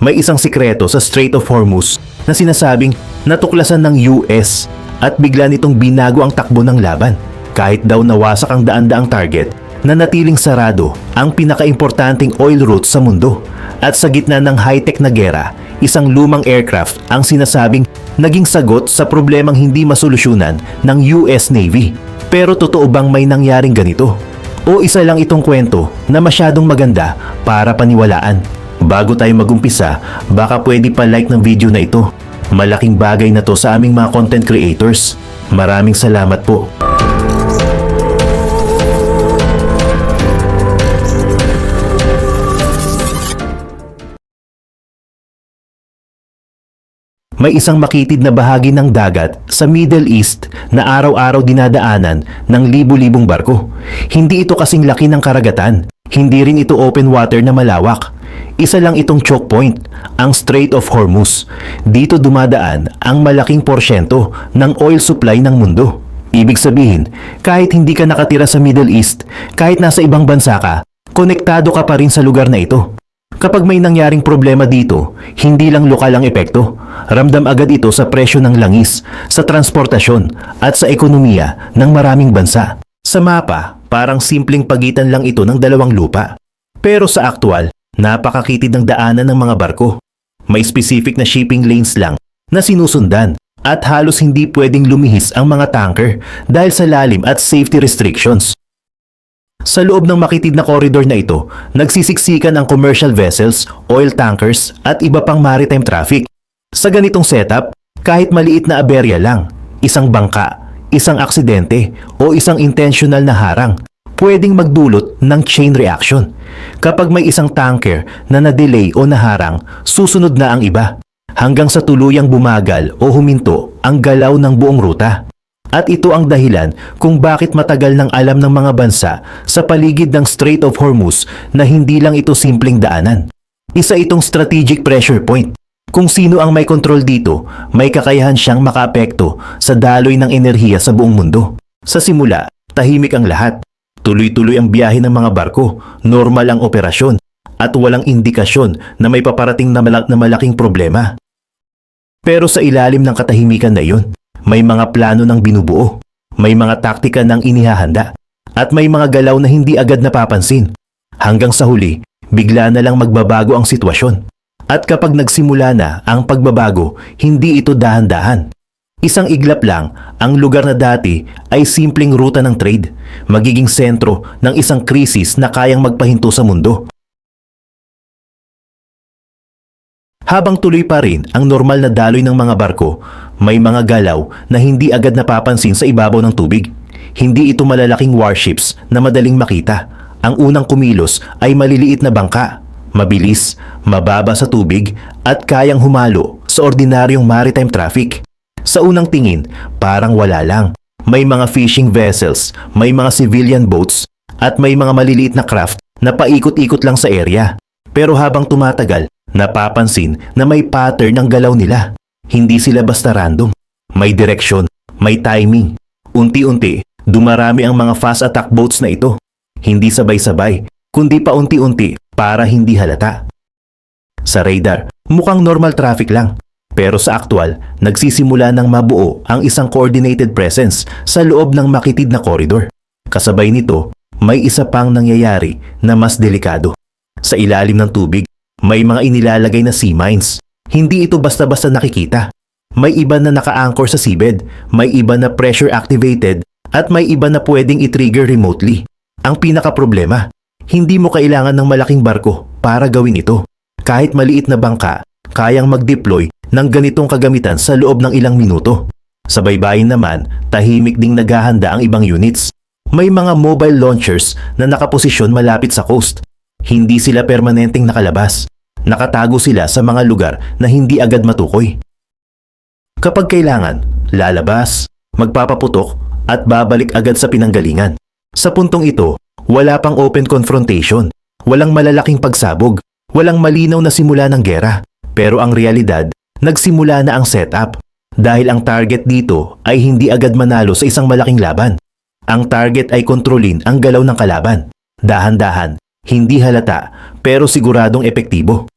May isang sikreto sa Strait of Hormuz na sinasabing natuklasan ng US at bigla nitong binago ang takbo ng laban. Kahit daw nawasak ang daan-daang target, nanatiling sarado ang pinakaimportanteng oil route sa mundo. At sa gitna ng high-tech na gera, isang lumang aircraft ang sinasabing naging sagot sa problemang hindi masolusyonan ng US Navy. Pero totoo bang may nangyaring ganito? O isa lang itong kwento na masyadong maganda para paniwalaan? Bago tayo magumpisa, baka pwede pa like ng video na ito. Malaking bagay na to sa aming mga content creators. Maraming salamat po. May isang makitid na bahagi ng dagat sa Middle East na araw-araw dinadaanan ng libu-libong barko. Hindi ito kasing laki ng karagatan. Hindi rin ito open water na malawak. Isa lang itong choke point, ang Strait of Hormuz. Dito dumadaan ang malaking porsyento ng oil supply ng mundo. Ibig sabihin, kahit hindi ka nakatira sa Middle East, kahit nasa ibang bansa ka, konektado ka pa rin sa lugar na ito. Kapag may nangyaring problema dito, hindi lang lokal ang epekto. Ramdam agad ito sa presyo ng langis, sa transportasyon at sa ekonomiya ng maraming bansa. Sa mapa, parang simpleng pagitan lang ito ng dalawang lupa. Pero sa aktual, napakakitid ng daanan ng mga barko. May specific na shipping lanes lang na sinusundan at halos hindi pwedeng lumihis ang mga tanker dahil sa lalim at safety restrictions. Sa loob ng makitid na koridor na ito, nagsisiksikan ang commercial vessels, oil tankers at iba pang maritime traffic. Sa ganitong setup, kahit maliit na aberya lang, isang bangka, isang aksidente o isang intentional na harang, pwedeng magdulot ng chain reaction. Kapag may isang tanker na na-delay o naharang, susunod na ang iba, hanggang sa tuluyang bumagal o huminto ang galaw ng buong ruta. At ito ang dahilan kung bakit matagal nang alam ng mga bansa sa paligid ng Strait of Hormuz na hindi lang ito simpleng daanan. Isa itong strategic pressure point. Kung sino ang may kontrol dito, may kakayahan siyang makaapekto sa daloy ng enerhiya sa buong mundo. Sa simula, tahimik ang lahat. Tuloy-tuloy ang biyahe ng mga barko, normal ang operasyon, at walang indikasyon na may paparating na malaking problema. Pero sa ilalim ng katahimikan na iyon, may mga plano ng binubuo, may mga taktika ng inihahanda, at may mga galaw na hindi agad napapansin. Hanggang sa huli, bigla na lang magbabago ang sitwasyon. At kapag nagsimula na ang pagbabago, hindi ito dahan-dahan. Isang iglap lang, ang lugar na dati ay simpleng ruta ng trade, magiging sentro ng isang krisis na kayang magpahinto sa mundo. Habang tuloy pa rin ang normal na daloy ng mga barko, may mga galaw na hindi agad napapansin sa ibabaw ng tubig. Hindi ito malalaking warships na madaling makita. Ang unang kumilos ay maliliit na bangka, mabilis, mababa sa tubig at kayang humalo sa ordinaryong maritime traffic. Sa unang tingin, parang wala lang. May mga fishing vessels, may mga civilian boats at may mga maliliit na craft na paikot-ikot lang sa area. Pero habang tumatagal, napapansin na may pattern ng galaw nila. Hindi sila basta random. May direksyon, may timing. Unti-unti, dumarami ang mga fast attack boats na ito. Hindi sabay-sabay, kundi paunti-unti para hindi halata. Sa radar, mukhang normal traffic lang. Pero sa aktual, nagsisimula ng mabuo ang isang coordinated presence sa loob ng makitid na koridor. Kasabay nito, may isa pang nangyayari na mas delikado. Sa ilalim ng tubig, may mga inilalagay na sea mines. Hindi ito basta-basta nakikita. May iba na naka-anchor sa seabed, may iba na pressure activated, at may iba na pwedeng i-trigger remotely. Ang pinaka-problema, hindi mo kailangan ng malaking barko para gawin ito. Kahit maliit na bangka, kayang mag-deploy ng ganitong kagamitan sa loob ng ilang minuto. Sa baybayin naman, tahimik ding naghahanda ang ibang units. May mga mobile launchers na nakaposisyon malapit sa coast. Hindi sila permanenteng nakalabas. Nakatago sila sa mga lugar na hindi agad matukoy. Kapag kailangan, lalabas, magpapaputok at babalik agad sa pinanggalingan. Sa puntong ito, wala pang open confrontation, walang malalaking pagsabog, walang malinaw na simula ng gera. Pero ang realidad, nagsimula na ang setup. Dahil ang target dito ay hindi agad manalo sa isang malaking laban. Ang target ay kontrolin ang galaw ng kalaban. Dahan-dahan, hindi halata, pero siguradong epektibo.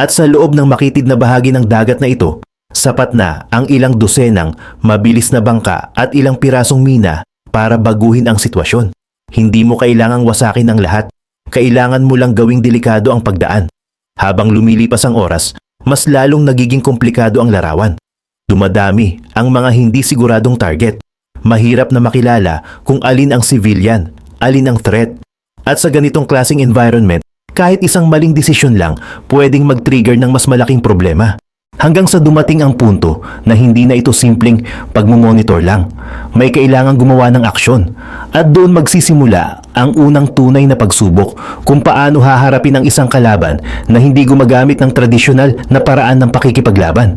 At sa loob ng makitid na bahagi ng dagat na ito, sapat na ang ilang dosenang mabilis na bangka at ilang pirasong mina para baguhin ang sitwasyon. Hindi mo kailangang wasakin ang lahat. Kailangan mo lang gawing delikado ang pagdaan. Habang lumilipas ang oras, mas lalong nagiging komplikado ang larawan. Dumadami ang mga hindi siguradong target. Mahirap na makilala kung alin ang civilian, alin ang threat. At sa ganitong klaseng environment, kahit isang maling desisyon lang pwedeng mag-trigger ng mas malaking problema. Hanggang sa dumating ang punto na hindi na ito simpleng pagmumonitor lang. May kailangang gumawa ng aksyon. At doon magsisimula ang unang tunay na pagsubok kung paano haharapin ang isang kalaban na hindi gumagamit ng tradisyonal na paraan ng pakikipaglaban.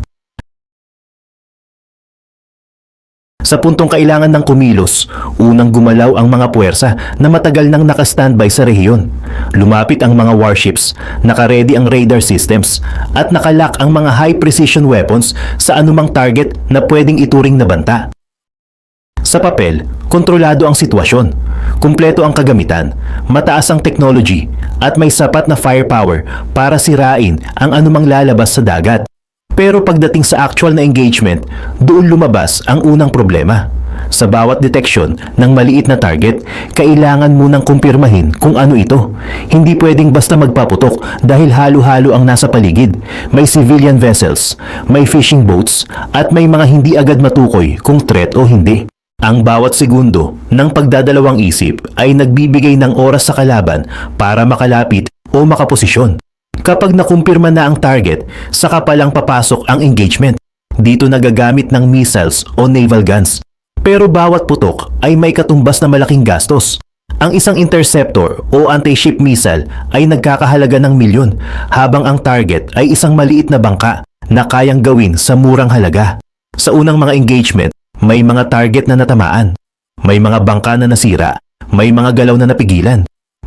Sa puntong kailangan ng kumilos, unang gumalaw ang mga puwersa na matagal nang nakastandby sa rehiyon. Lumapit ang mga warships, nakaredy ang radar systems, at nakalock ang mga high-precision weapons sa anumang target na pwedeng ituring na banta. Sa papel, kontrolado ang sitwasyon, kumpleto ang kagamitan, mataas ang technology, at may sapat na firepower para sirain ang anumang lalabas sa dagat. Pero pagdating sa actual na engagement, doon lumabas ang unang problema. Sa bawat detection ng maliit na target, kailangan munang kumpirmahin kung ano ito. Hindi pwedeng basta magpaputok dahil halo-halo ang nasa paligid. May civilian vessels, may fishing boats, at may mga hindi agad matukoy kung threat o hindi. Ang bawat segundo ng pagdadalawang isip ay nagbibigay ng oras sa kalaban para makalapit o makaposisyon. Kapag nakumpirma na ang target, saka palang papasok ang engagement. Dito nagagamit ng missiles o naval guns. Pero bawat putok ay may katumbas na malaking gastos. Ang isang interceptor o anti-ship missile ay nagkakahalaga ng milyon, habang ang target ay isang maliit na bangka na kayang gawin sa murang halaga. Sa unang mga engagement, may mga target na natamaan. May mga bangka na nasira. May mga galaw na napigilan.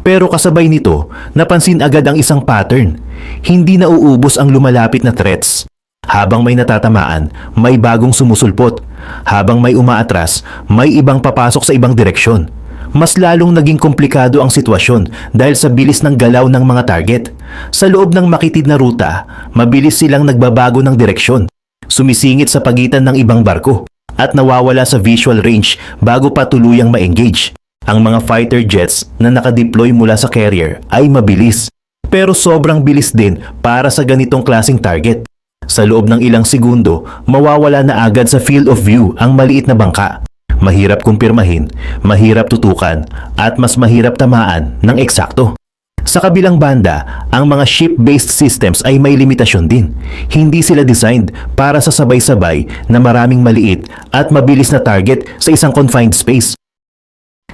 Pero kasabay nito, napansin agad ang isang pattern. Hindi na uubos ang lumalapit na threats. Habang may natatamaan, may bagong sumusulpot. Habang may umaatras, may ibang papasok sa ibang direksyon. Mas lalong naging komplikado ang sitwasyon dahil sa bilis ng galaw ng mga target. Sa loob ng makitid na ruta, mabilis silang nagbabago ng direksyon. Sumisingit sa pagitan ng ibang barko at nawawala sa visual range bago pa tuluyang ma-engage. Ang mga fighter jets na nakadeploy mula sa carrier ay mabilis, pero sobrang bilis din para sa ganitong klaseng target. Sa loob ng ilang segundo, mawawala na agad sa field of view ang maliit na bangka. Mahirap kumpirmahin, mahirap tutukan, at mas mahirap tamaan ng eksakto. Sa kabilang banda, ang mga ship-based systems ay may limitasyon din. Hindi sila designed para sa sabay-sabay na maraming maliit at mabilis na target sa isang confined space.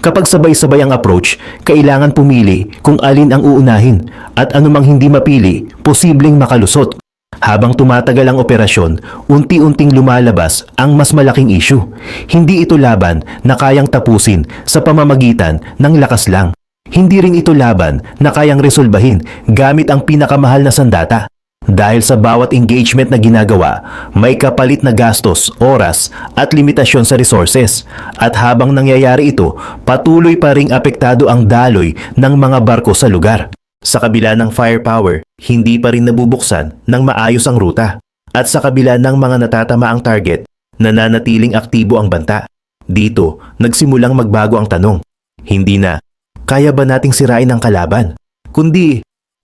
Kapag sabay-sabay ang approach, kailangan pumili kung alin ang uunahin at anumang hindi mapili, posibleng makalusot. Habang tumatagal ang operasyon, unti-unting lumalabas ang mas malaking issue. Hindi ito laban na kayang tapusin sa pamamagitan ng lakas lang. Hindi rin ito laban na kayang resolbahin gamit ang pinakamahal na sandata. Dahil sa bawat engagement na ginagawa, may kapalit na gastos, oras at limitasyon sa resources. At habang nangyayari ito, patuloy pa ring apektado ang daloy ng mga barko sa lugar. Sa kabila ng firepower, hindi pa rin nabubuksan ng maayos ang ruta. At sa kabila ng mga natatamaang target, nananatiling aktibo ang banta. Dito, nagsimulang magbago ang tanong. Hindi na, kaya ba nating sirain ang kalaban? Kundi,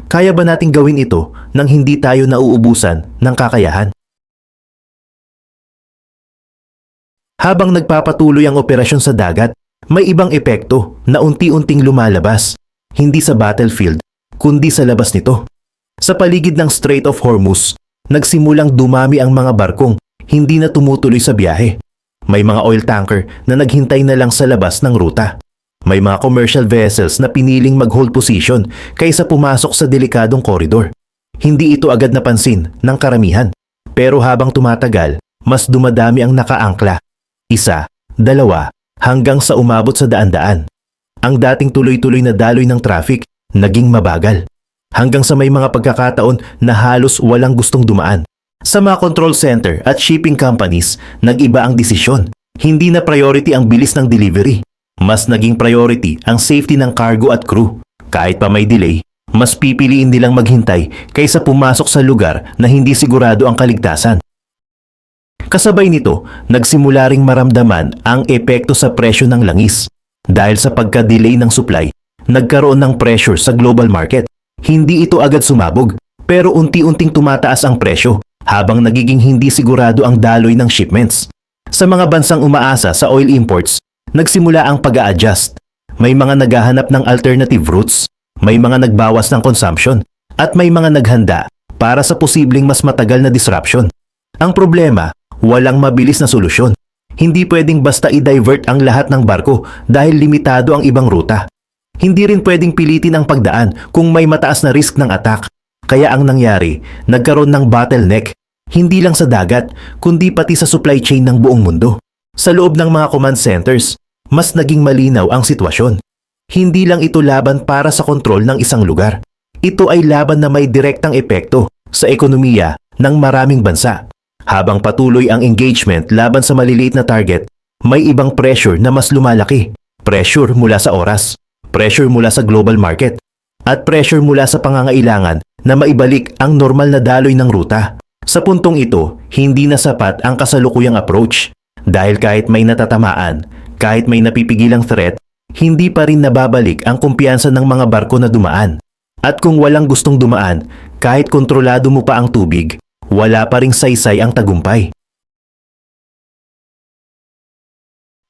kaya ba nating gawin ito nang hindi tayo nauubusan ng kakayahan? Habang nagpapatuloy ang operasyon sa dagat, may ibang epekto na unti-unting lumalabas. Hindi sa battlefield, kundi sa labas nito. Sa paligid ng Strait of Hormuz, nagsimulang dumami ang mga barkong hindi na tumutuloy sa biyahe. May mga oil tanker na naghintay na lang sa labas ng ruta. May mga commercial vessels na piniling mag-hold position kaysa pumasok sa delikadong koridor. Hindi ito agad napansin ng karamihan. Pero habang tumatagal, mas dumadami ang nakaangkla. Isa, dalawa, hanggang sa umabot sa daan-daan. Ang dating tuloy-tuloy na daloy ng traffic, naging mabagal. Hanggang sa may mga pagkakataon na halos walang gustong dumaan. Sa mga control center at shipping companies, nag-iba ang desisyon. Hindi na priority ang bilis ng delivery. Mas naging priority ang safety ng cargo at crew. Kahit pa may delay, Mas pipiliin nilang maghintay kaysa pumasok sa lugar na hindi sigurado ang kaligtasan. Kasabay nito, nagsimula ring maramdaman ang epekto sa presyo ng langis. Dahil sa pagka-delay ng supply, nagkaroon ng pressure sa global market. Hindi ito agad sumabog, pero unti-unting tumataas ang presyo habang nagiging hindi sigurado ang daloy ng shipments. Sa mga bansang umaasa sa oil imports, nagsimula ang pag-a-adjust. May mga naghahanap ng alternative routes, may mga nagbawas ng consumption, at may mga naghanda para sa posibleng mas matagal na disruption. Ang problema, walang mabilis na solusyon. Hindi pwedeng basta i-divert ang lahat ng barko dahil limitado ang ibang ruta. Hindi rin pwedeng pilitin ang pagdaan kung may mataas na risk ng attack. Kaya ang nangyari, nagkaroon ng bottleneck. Hindi lang sa dagat, kundi pati sa supply chain ng buong mundo. Sa loob ng mga command centers, mas naging malinaw ang sitwasyon. Hindi lang ito laban para sa kontrol ng isang lugar. Ito ay laban na may direktang epekto sa ekonomiya ng maraming bansa. Habang patuloy ang engagement laban sa maliliit na target, may ibang pressure na mas lumalaki. Pressure mula sa oras, pressure mula sa global market, at pressure mula sa pangangailangan na maibalik ang normal na daloy ng ruta. Sa puntong ito, hindi na sapat ang kasalukuyang approach dahil kahit may natatamaan, kahit may napipigilang threat, hindi pa rin nababalik ang kumpiyansa ng mga barko na dumaan. At kung walang gustong dumaan, kahit kontrolado mo pa ang tubig, wala pa ring saysay ang tagumpay.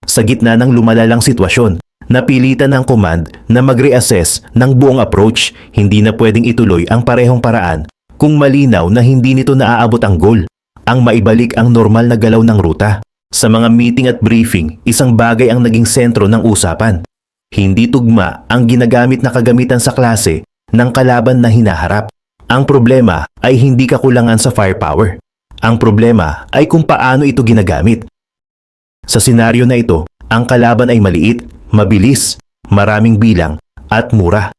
Sa gitna ng lumalalang sitwasyon, napilitan ng command na mag-reassess ng buong approach. Hindi na pwedeng ituloy ang parehong paraan kung malinaw na hindi nito naaabot ang goal, ang maibalik ang normal na galaw ng ruta. Sa mga meeting at briefing, isang bagay ang naging sentro ng usapan. Hindi tugma ang ginagamit na kagamitan sa klase ng kalaban na hinaharap. Ang problema ay hindi kakulangan sa firepower. Ang problema ay kung paano ito ginagamit. Sa senaryo na ito, ang kalaban ay maliit, mabilis, maraming bilang, at mura.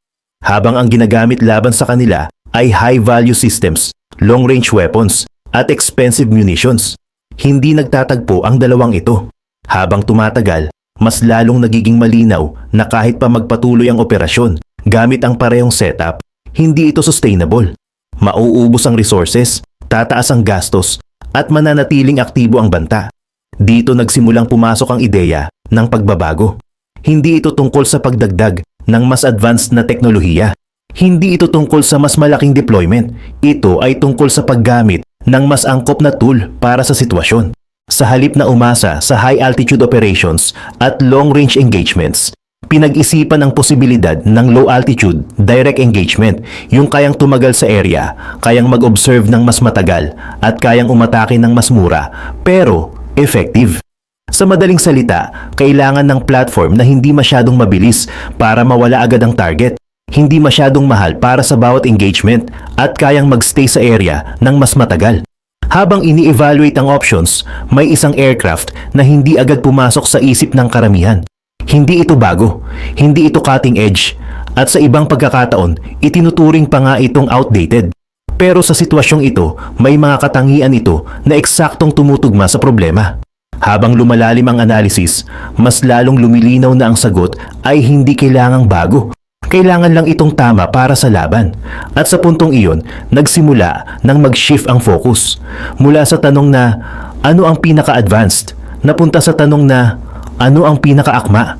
Habang ang ginagamit laban sa kanila ay high-value systems, long-range weapons, at expensive munitions. Hindi nagtatagpo ang dalawang ito. Habang tumatagal, mas lalong nagiging malinaw na kahit pa magpatuloy ang operasyon gamit ang parehong setup, hindi ito sustainable. Mauubos ang resources, tataas ang gastos, at mananatiling aktibo ang banta. Dito nagsimulang pumasok ang ideya ng pagbabago. Hindi ito tungkol sa pagdagdag ng mas advanced na teknolohiya. Hindi ito tungkol sa mas malaking deployment. Ito ay tungkol sa paggamit ng mas angkop na tool para sa sitwasyon. Sa halip na umasa sa high-altitude operations at long-range engagements, pinag-isipan ang posibilidad ng low-altitude direct engagement, yung kayang tumagal sa area, kayang mag-observe ng mas matagal, at kayang umatake ng mas mura, pero effective. Sa madaling salita, kailangan ng platform na hindi masyadong mabilis para mawala agad ang target, hindi masyadong mahal para sa bawat engagement, at kayang magstay sa area ng mas matagal. Habang ini-evaluate ang options, may isang aircraft na hindi agad pumasok sa isip ng karamihan. Hindi ito bago, hindi ito cutting edge, at sa ibang pagkakataon, itinuturing pa nga itong outdated. Pero sa sitwasyong ito, may mga katangian ito na eksaktong tumutugma sa problema. Habang lumalalim ang analysis, mas lalong lumilinaw na ang sagot ay hindi kailangang bago. Kailangan lang itong tama para sa laban. At sa puntong iyon, nagsimula nang mag-shift ang focus. Mula sa tanong na, ano ang pinaka-advanced? Napunta sa tanong na, ano ang pinaka-akma?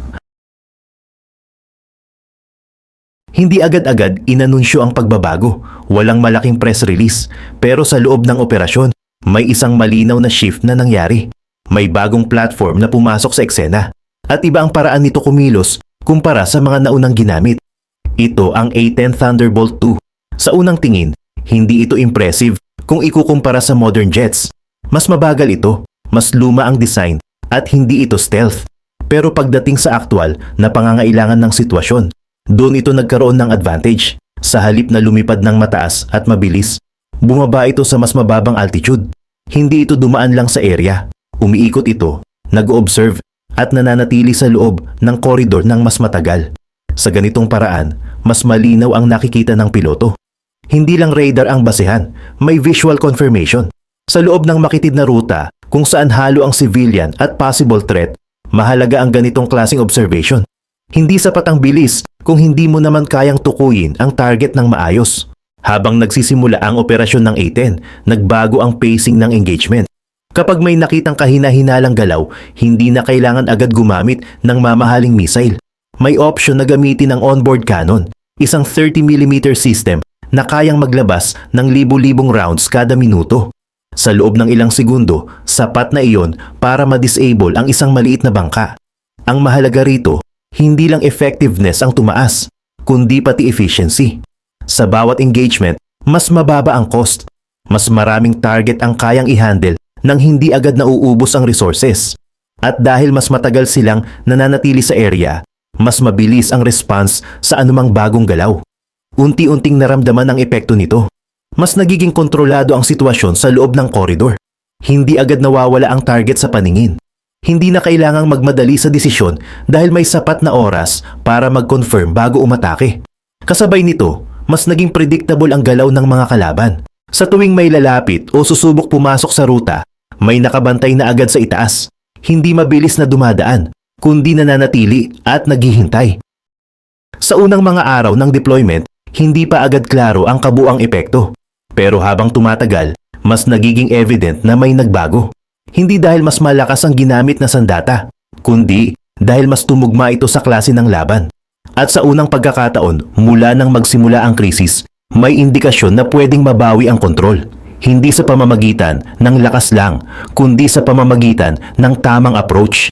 Hindi agad-agad inanunsyo ang pagbabago. Walang malaking press release. Pero sa loob ng operasyon, may isang malinaw na shift na nangyari. May bagong platform na pumasok sa eksena. At iba ang paraan nito kumilos kumpara sa mga naunang ginamit. Ito ang A-10 Thunderbolt II. Sa unang tingin, hindi ito impressive kung ikukumpara sa modern jets. Mas mabagal ito, mas luma ang design, at hindi ito stealth. Pero pagdating sa aktual na pangangailangan ng sitwasyon, doon ito nagkaroon ng advantage. Sa halip na lumipad ng mataas at mabilis, bumaba ito sa mas mababang altitude. Hindi ito dumaan lang sa area. Umiikot ito, nag-observe, at nananatili sa loob ng koridor ng mas matagal. Sa ganitong paraan, mas malinaw ang nakikita ng piloto. Hindi lang radar ang basehan, may visual confirmation. Sa loob ng makitid na ruta, kung saan halo ang civilian at possible threat, mahalaga ang ganitong klaseng observation. Hindi sapat ang bilis, kung hindi mo naman kayang tukuyin ang target ng maayos. Habang nagsisimula ang operasyon ng A-10, nagbago ang pacing ng engagement. Kapag may nakitang kahina-hinalang galaw, hindi na kailangan agad gumamit ng mamahaling missile. May option na gamitin ang onboard cannon, isang 30mm system na kayang maglabas ng libu-libong rounds kada minuto. Sa loob ng ilang segundo, sapat na iyon para ma-disable ang isang maliit na bangka. Ang mahalaga rito, hindi lang effectiveness ang tumaas, kundi pati efficiency. Sa bawat engagement, mas mababa ang cost. Mas maraming target ang kayang i-handle nang hindi agad nauubos ang resources. At dahil mas matagal silang nananatili sa area, mas mabilis ang response sa anumang bagong galaw. Unti-unting naramdaman ang epekto nito. Mas nagiging kontrolado ang sitwasyon sa loob ng koridor. Hindi agad nawawala ang target sa paningin. Hindi na kailangang magmadali sa desisyon dahil may sapat na oras para mag-confirm bago umatake. Kasabay nito, mas naging predictable ang galaw ng mga kalaban. Sa tuwing may lalapit o susubok pumasok sa ruta, may nakabantay na agad sa itaas. Hindi mabilis na dumadaan, kundi nananatili at naghihintay. Sa unang mga araw ng deployment, hindi pa agad klaro ang kabuang epekto. Pero habang tumatagal, mas nagiging evident na may nagbago. Hindi dahil mas malakas ang ginamit na sandata, kundi dahil mas tumugma ito sa klase ng laban. At sa unang pagkakataon, mula nang magsimula ang krisis, may indikasyon na pwedeng mabawi ang kontrol. Hindi sa pamamagitan ng lakas lang, kundi sa pamamagitan ng tamang approach.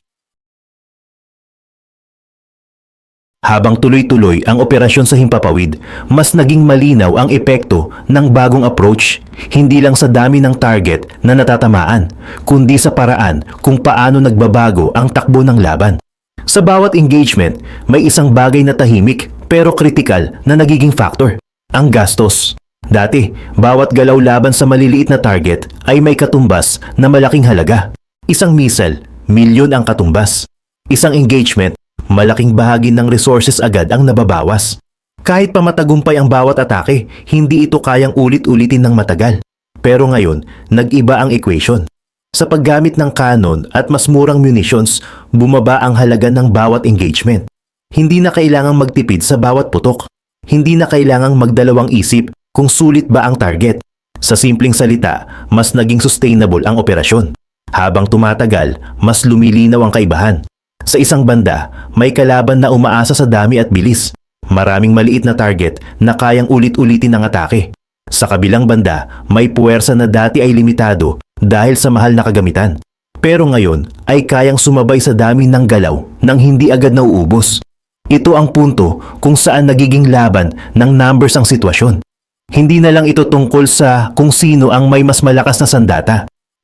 Habang tuloy-tuloy ang operasyon sa Himpapawid, mas naging malinaw ang epekto ng bagong approach, hindi lang sa dami ng target na natatamaan, kundi sa paraan kung paano nagbabago ang takbo ng laban. Sa bawat engagement, may isang bagay na tahimik pero kritikal na nagiging factor, ang gastos. Dati, bawat galaw laban sa maliliit na target ay may katumbas na malaking halaga. Isang missile, milyon ang katumbas. Isang engagement, malaking bahagi ng resources agad ang nababawas. Kahit pa matagumpay ang bawat atake, hindi ito kayang ulit-ulitin ng matagal. Pero ngayon, nag-iba ang equation. Sa paggamit ng cannon at mas murang munitions, bumaba ang halaga ng bawat engagement. Hindi na kailangang magtipid sa bawat putok. Hindi na kailangang magdalawang isip kung sulit ba ang target. Sa simpleng salita, mas naging sustainable ang operasyon. Habang tumatagal, mas lumilinaw ang kaibahan. Sa isang banda, may kalaban na umaasa sa dami at bilis. Maraming maliit na target na kayang ulit-ulitin ang atake. Sa kabilang banda, may puwersa na dati ay limitado dahil sa mahal na kagamitan. Pero ngayon ay kayang sumabay sa dami ng galaw nang hindi agad nauubos. Ito ang punto kung saan nagiging laban ng numbers ang sitwasyon. Hindi na lang ito tungkol sa kung sino ang may mas malakas na sandata.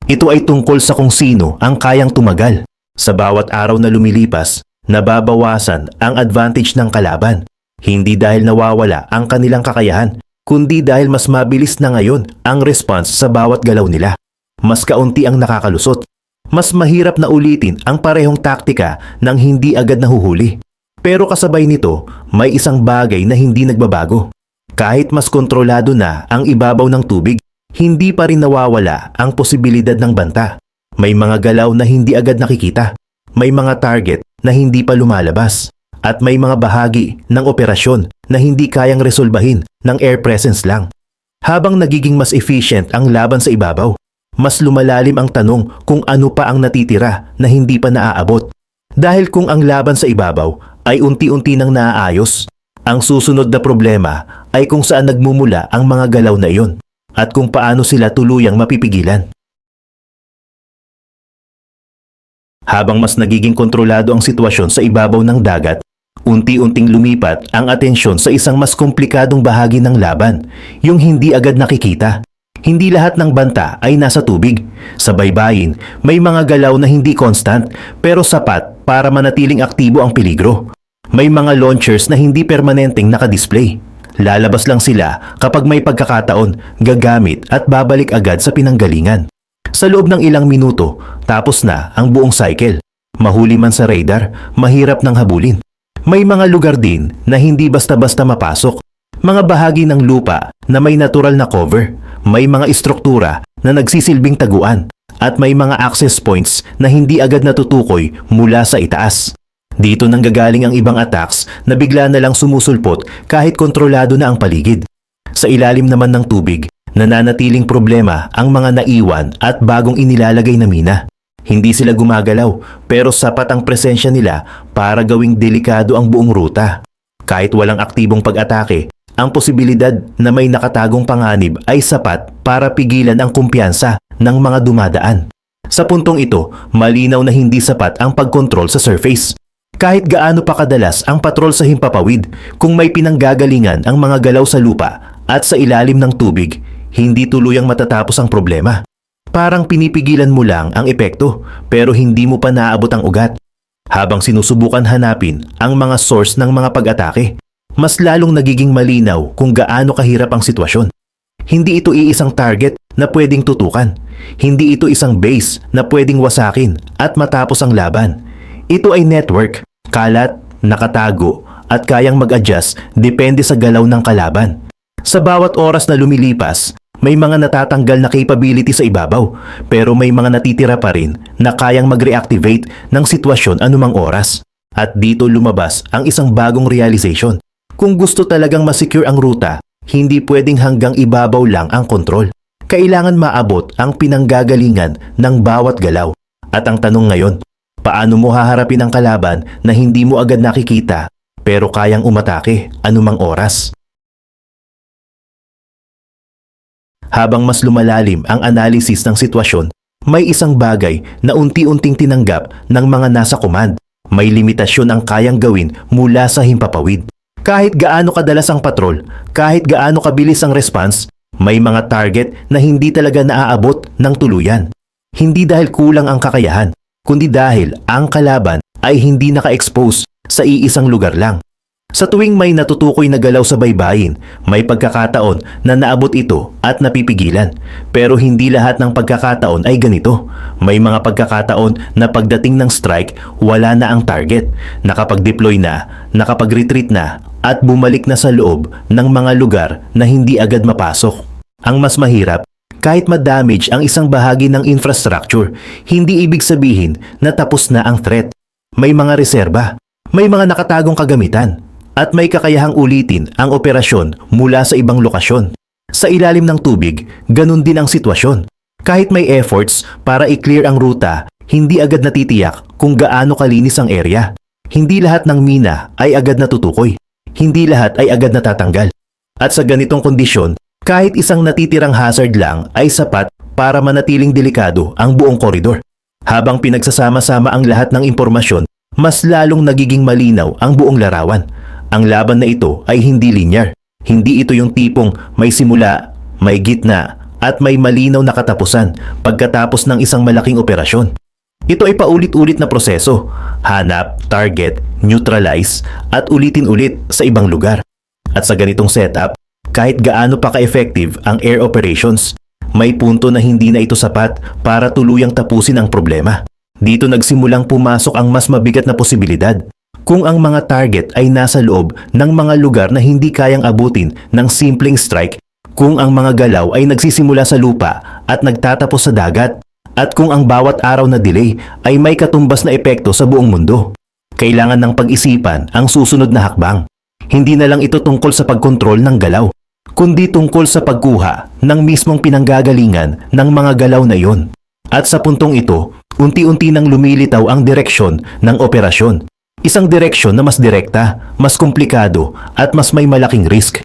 Ito ay tungkol sa kung sino ang kayang tumagal. Sa bawat araw na lumilipas, nababawasan ang advantage ng kalaban. Hindi dahil nawawala ang kanilang kakayahan, kundi dahil mas mabilis na ngayon ang response sa bawat galaw nila. Mas kaunti ang nakakalusot. Mas mahirap na ulitin ang parehong taktika nang hindi agad nahuhuli. Pero kasabay nito, may isang bagay na hindi nagbabago. Kahit mas kontrolado na ang ibabaw ng tubig, hindi pa rin nawawala ang posibilidad ng banta. May mga galaw na hindi agad nakikita. May mga target na hindi pa lumalabas. At may mga bahagi ng operasyon na hindi kayang resolbahin ng air presence lang. Habang nagiging mas efficient ang laban sa ibabaw, mas lumalalim ang tanong kung ano pa ang natitira na hindi pa naaabot. Dahil kung ang laban sa ibabaw ay unti-unti nang naaayos, ang susunod na problema ay kung saan nagmumula ang mga galaw na iyon at kung paano sila tuluyang mapipigilan. Habang mas nagiging kontrolado ang sitwasyon sa ibabaw ng dagat, unti-unting lumipat ang atensyon sa isang mas komplikadong bahagi ng laban, yung hindi agad nakikita. Hindi lahat ng banta ay nasa tubig. Sa baybayin, may mga galaw na hindi constant pero sapat para manatiling aktibo ang peligro. May mga launchers na hindi permanenteng nakadisplay. Lalabas lang sila kapag may pagkakataon, gagamit at babalik agad sa pinanggalingan. Sa loob ng ilang minuto, tapos na ang buong cycle. Mahuli man sa radar, mahirap nang habulin. May mga lugar din na hindi basta-basta mapasok. Mga bahagi ng lupa na may natural na cover. May mga istruktura na nagsisilbing taguan. At may mga access points na hindi agad natutukoy mula sa itaas. Dito nanggagaling ang ibang attacks na bigla na lang sumusulpot kahit kontrolado na ang paligid. Sa ilalim naman ng tubig, nananatiling problema ang mga naiwan at bagong inilalagay na mina. Hindi sila gumagalaw pero sapat ang presensya nila para gawing delikado ang buong ruta. Kahit walang aktibong pag-atake, ang posibilidad na may nakatagong panganib ay sapat para pigilan ang kumpiyansa ng mga dumadaan. Sa puntong ito, malinaw na hindi sapat ang pagkontrol sa surface. Kahit gaano pa kadalas ang patrol sa himpapawid, kung may pinanggagalingan ang mga galaw sa lupa at sa ilalim ng tubig, hindi tuluyang matatapos ang problema. Parang pinipigilan mo lang ang epekto pero hindi mo pa naabot ang ugat. Habang sinusubukan hanapin ang mga source ng mga pag-atake, mas lalong nagiging malinaw kung gaano kahirap ang sitwasyon. Hindi ito iisang target na pwedeng tutukan. Hindi ito isang base na pwedeng wasakin at matapos ang laban. Ito ay network, kalat, nakatago at kayang mag-adjust depende sa galaw ng kalaban. Sa bawat oras na lumilipas, may mga natatanggal na capability sa ibabaw pero may mga natitira pa rin na kayang mag-reactivate ng sitwasyon anumang oras. At dito lumabas ang isang bagong realization. Kung gusto talagang masecure ang ruta, hindi pwedeng hanggang ibabaw lang ang kontrol. Kailangan maabot ang pinanggagalingan ng bawat galaw. At ang tanong ngayon, paano mo haharapin ang kalaban na hindi mo agad nakikita pero kayang umatake anumang oras? Habang mas lumalalim ang analysis ng sitwasyon, may isang bagay na unti-unting tinanggap ng mga nasa command. May limitasyon ang kayang gawin mula sa himpapawid. Kahit gaano kadalas ang patrol, kahit gaano kabilis ang response, may mga target na hindi talaga naaabot ng tuluyan. Hindi dahil kulang ang kakayahan, kundi dahil ang kalaban ay hindi naka-expose sa iisang lugar lang. Sa tuwing may natutukoy na galaw sa baybayin, may pagkakataon na naabot ito at napipigilan. Pero hindi lahat ng pagkakataon ay ganito. May mga pagkakataon na pagdating ng strike, wala na ang target. Nakapag-deploy na, nakapag-retreat na, at bumalik na sa loob ng mga lugar na hindi agad mapasok. Ang mas mahirap, kahit ma-damage ang isang bahagi ng infrastructure, hindi ibig sabihin na tapos na ang threat. May mga reserba, may mga nakatagong kagamitan, at may kakayahang ulitin ang operasyon mula sa ibang lokasyon. Sa ilalim ng tubig, ganun din ang sitwasyon. Kahit may efforts para i-clear ang ruta, hindi agad natitiyak kung gaano kalinis ang area. Hindi lahat ng mina ay agad natutukoy. Hindi lahat ay agad natatanggal. At sa ganitong kondisyon, kahit isang natitirang hazard lang ay sapat para manatiling delikado ang buong koridor. Habang pinagsasama-sama ang lahat ng impormasyon, mas lalong nagiging malinaw ang buong larawan. Ang laban na ito ay hindi linear. Hindi ito yung tipong may simula, may gitna, at may malinaw na katapusan pagkatapos ng isang malaking operasyon. Ito ay paulit-ulit na proseso. Hanap, target, neutralize, at ulitin ulit sa ibang lugar. At sa ganitong setup, kahit gaano pa ka-effective ang air operations, may punto na hindi na ito sapat para tuluyang tapusin ang problema. Dito nagsimulang pumasok ang mas mabigat na posibilidad. Kung ang mga target ay nasa loob ng mga lugar na hindi kayang abutin ng simpleng strike, kung ang mga galaw ay nagsisimula sa lupa at nagtatapos sa dagat, at kung ang bawat araw na delay ay may katumbas na epekto sa buong mundo, kailangan ng pag-isipan ang susunod na hakbang. Hindi na lang ito tungkol sa pagkontrol ng galaw, kundi tungkol sa pagkuha ng mismong pinanggagalingan ng mga galaw na iyon. At sa puntong ito, unti-unti nang lumilitaw ang direksyon ng operasyon. Isang direksyon na mas direkta, mas komplikado at mas may malaking risk.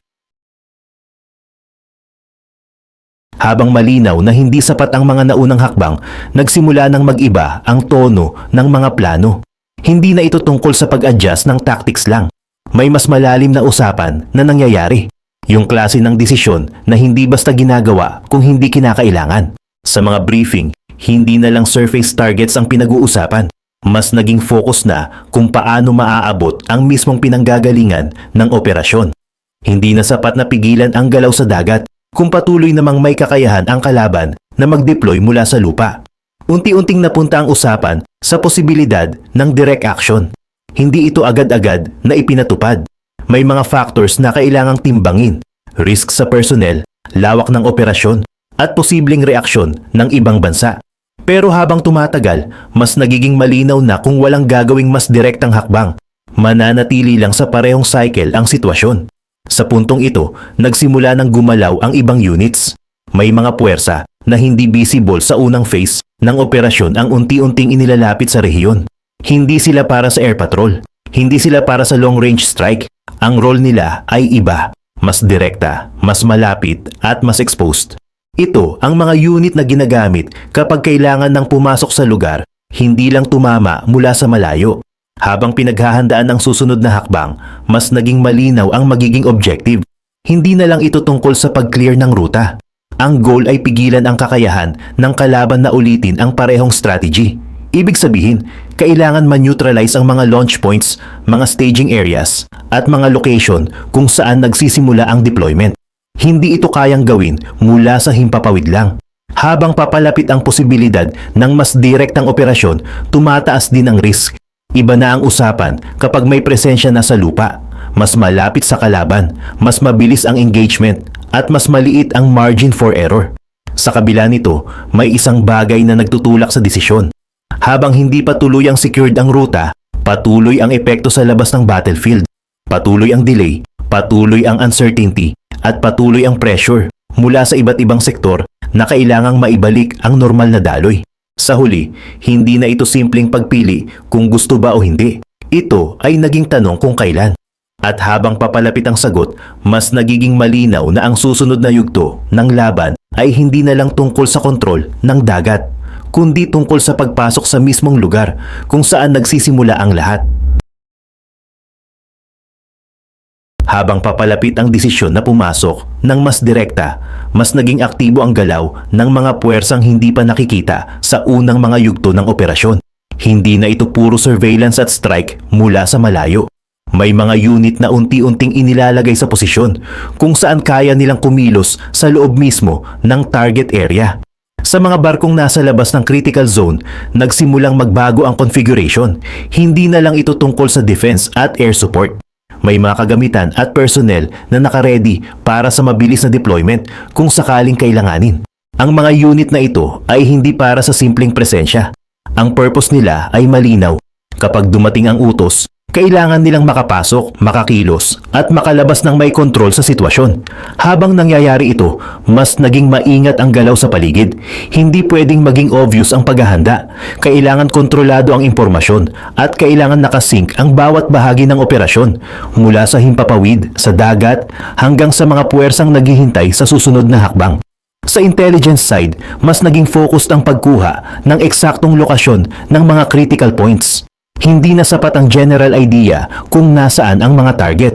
Habang malinaw na hindi sapat ang mga naunang hakbang, nagsimula ng mag-iba ang tono ng mga plano. Hindi na ito tungkol sa pag-adjust ng tactics lang. May mas malalim na usapan na nangyayari. Yung klase ng desisyon na hindi basta ginagawa kung hindi kinakailangan. Sa mga briefing, hindi na lang surface targets ang pinag-uusapan. Mas naging focus na kung paano maaabot ang mismong pinanggagalingan ng operasyon. Hindi na sapat na pigilan ang galaw sa dagat kung patuloy namang may kakayahan ang kalaban na mag-deploy mula sa lupa. Unti-unting napunta ang usapan sa posibilidad ng direct action. Hindi ito agad-agad na ipinatupad. May mga factors na kailangang timbangin, risk sa personnel, lawak ng operasyon, at posibleng reaksyon ng ibang bansa. Pero habang tumatagal, mas nagiging malinaw na kung walang gagawing mas direktang hakbang, mananatili lang sa parehong cycle ang sitwasyon. Sa puntong ito, nagsimula ng gumalaw ang ibang units. May mga puwersa na hindi visible sa unang phase ng operasyon ang unti-unting inilalapit sa rehiyon. Hindi sila para sa air patrol. Hindi sila para sa long-range strike. Ang role nila ay iba. Mas direkta, mas malapit at mas exposed. Ito ang mga unit na ginagamit kapag kailangan ng pumasok sa lugar, hindi lang tumama mula sa malayo. Habang pinaghahandaan ang susunod na hakbang, mas naging malinaw ang magiging objective. Hindi na lang ito tungkol sa pag-clear ng ruta. Ang goal ay pigilan ang kakayahan ng kalaban na ulitin ang parehong strategy. Ibig sabihin, kailangan ma-neutralize ang mga launch points, mga staging areas, at mga location kung saan nagsisimula ang deployment. Hindi ito kayang gawin mula sa himpapawid lang. Habang papalapit ang posibilidad ng mas direktang operasyon, tumataas din ang risk. Iba na ang usapan kapag may presensya na sa lupa. Mas malapit sa kalaban, mas mabilis ang engagement, at mas maliit ang margin for error. Sa kabila nito, may isang bagay na nagtutulak sa desisyon. Habang hindi pa tuluyang secured ang ruta, patuloy ang epekto sa labas ng battlefield. Patuloy ang delay, patuloy ang uncertainty, at patuloy ang pressure mula sa iba't ibang sektor na kailangang maibalik ang normal na daloy. Sa huli, hindi na ito simpleng pagpili kung gusto ba o hindi. Ito ay naging tanong kung kailan. At habang papalapit ang sagot, mas nagiging malinaw na ang susunod na yugto ng laban ay hindi na lang tungkol sa kontrol ng dagat, kundi tungkol sa pagpasok sa mismong lugar kung saan nagsisimula ang lahat. Habang papalapit ang desisyon na pumasok ng mas direkta, mas naging aktibo ang galaw ng mga puwersang hindi pa nakikita sa unang mga yugto ng operasyon. Hindi na ito puro surveillance at strike mula sa malayo. May mga unit na unti-unting inilalagay sa posisyon kung saan kaya nilang kumilos sa loob mismo ng target area. Sa mga barkong nasa labas ng critical zone, nagsimulang magbago ang configuration. Hindi na lang ito tungkol sa defense at air support. May mga kagamitan at personnel na nakaredy para sa mabilis na deployment kung sakaling kailanganin. Ang mga unit na ito ay hindi para sa simpleng presensya. Ang purpose nila ay malinaw. Kapag dumating ang utos, kailangan nilang makapasok, makakilos, at makalabas ng may kontrol sa sitwasyon. Habang nangyayari ito, mas naging maingat ang galaw sa paligid. Hindi pwedeng maging obvious ang paghahanda. Kailangan kontrolado ang impormasyon at kailangan nakasync ang bawat bahagi ng operasyon mula sa himpapawid, sa dagat, hanggang sa mga puwersang naghihintay sa susunod na hakbang. Sa intelligence side, mas naging focused ang pagkuha ng eksaktong lokasyon ng mga critical points. Hindi na sapat ang general idea kung nasaan ang mga target.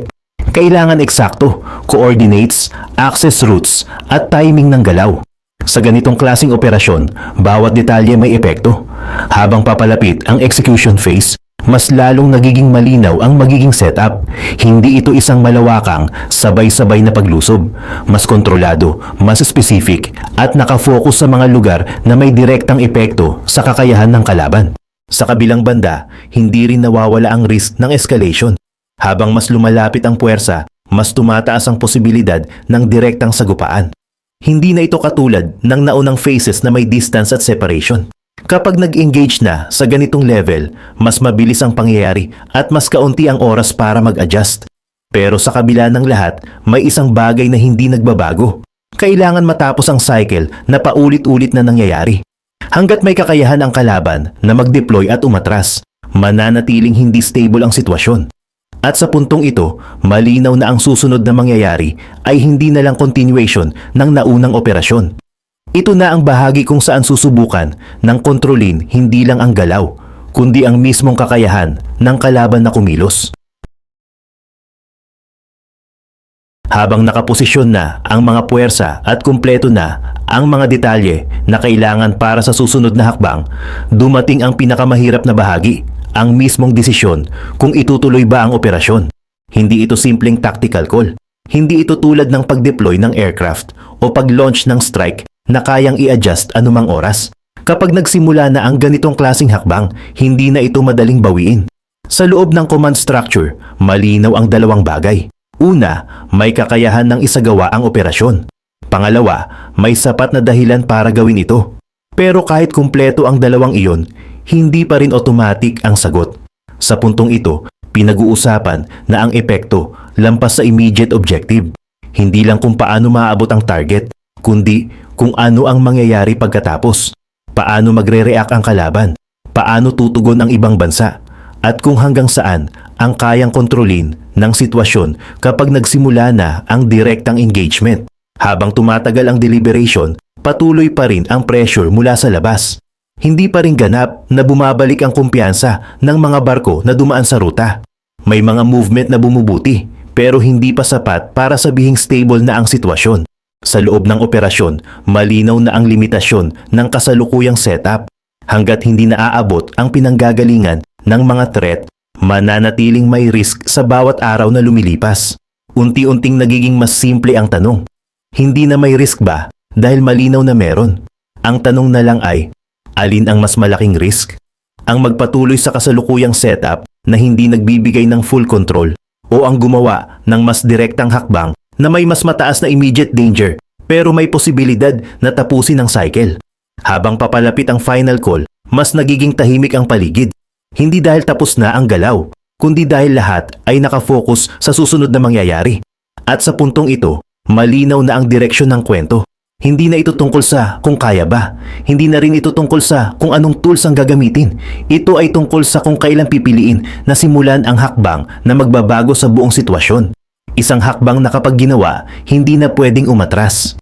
Kailangan eksakto, coordinates, access routes, at timing ng galaw. Sa ganitong klaseng operasyon, bawat detalye may epekto. Habang papalapit ang execution phase, mas lalong nagiging malinaw ang magiging setup. Hindi ito isang malawakang, sabay-sabay na paglusob. Mas kontrolado, mas specific, at nakafocus sa mga lugar na may direktang epekto sa kakayahan ng kalaban. Sa kabilang banda, hindi rin nawawala ang risk ng escalation. Habang mas lumalapit ang puwersa, mas tumataas ang posibilidad ng direktang sagupaan. Hindi na ito katulad ng naunang phases na may distance at separation. Kapag nag-engage na sa ganitong level, mas mabilis ang pangyayari at mas kaunti ang oras para mag-adjust. Pero sa kabila ng lahat, may isang bagay na hindi nagbabago. Kailangan matapos ang cycle na paulit-ulit na nangyayari. Hanggat may kakayahan ang kalaban na mag-deploy at umatras, mananatiling hindi stable ang sitwasyon. At sa puntong ito, malinaw na ang susunod na mangyayari ay hindi na lang continuation ng naunang operasyon. Ito na ang bahagi kung saan susubukan ng kontrolin hindi lang ang galaw, kundi ang mismong kakayahan ng kalaban na kumilos. Habang nakaposisyon na ang mga puwersa at kumpleto na ang mga detalye na kailangan para sa susunod na hakbang, dumating ang pinakamahirap na bahagi, ang mismong desisyon kung itutuloy ba ang operasyon. Hindi ito simpleng tactical call. Hindi ito tulad ng pag-deploy ng aircraft o pag-launch ng strike na kayang i-adjust anumang oras. Kapag nagsimula na ang ganitong klaseng hakbang, hindi na ito madaling bawiin. Sa loob ng command structure, malinaw ang dalawang bagay. Una, may kakayahan ng isagawa ang operasyon. Pangalawa, may sapat na dahilan para gawin ito. Pero kahit kumpleto ang dalawang iyon, hindi pa rin automatic ang sagot. Sa puntong ito, pinag-uusapan na ang epekto lampas sa immediate objective. Hindi lang kung paano maaabot ang target, kundi kung ano ang mangyayari pagkatapos. Paano magre-react ang kalaban, paano tutugon ang ibang bansa, at kung hanggang saan ang kayang kontrolin ng sitwasyon kapag nagsimula na ang direktang engagement. Habang tumatagal ang deliberation, patuloy pa rin ang pressure mula sa labas. Hindi pa rin ganap na bumabalik ang kumpiyansa ng mga barko na dumaan sa ruta. May mga movement na bumubuti, pero hindi pa sapat para sabihing stable na ang sitwasyon. Sa loob ng operasyon, malinaw na ang limitasyon ng kasalukuyang setup. Hanggat hindi naaabot ang pinanggagalingan ng mga threat, mananatiling may risk sa bawat araw na lumilipas. Unti-unting nagiging mas simple ang tanong. Hindi na may risk ba dahil malinaw na meron? Ang tanong na lang ay, alin ang mas malaking risk? Ang magpatuloy sa kasalukuyang setup na hindi nagbibigay ng full control o ang gumawa ng mas direktang hakbang na may mas mataas na immediate danger pero may posibilidad na tapusin ang cycle. Habang papalapit ang final call, mas nagiging tahimik ang paligid. Hindi dahil tapos na ang galaw, kundi dahil lahat ay nakafocus sa susunod na mangyayari. At sa puntong ito, malinaw na ang direksyon ng kwento. Hindi na ito tungkol sa kung kaya ba. Hindi na rin ito tungkol sa kung anong tools ang gagamitin. Ito ay tungkol sa kung kailan pipiliin na simulan ang hakbang na magbabago sa buong sitwasyon. Isang hakbang na kapag ginawa, hindi na pwedeng umatras.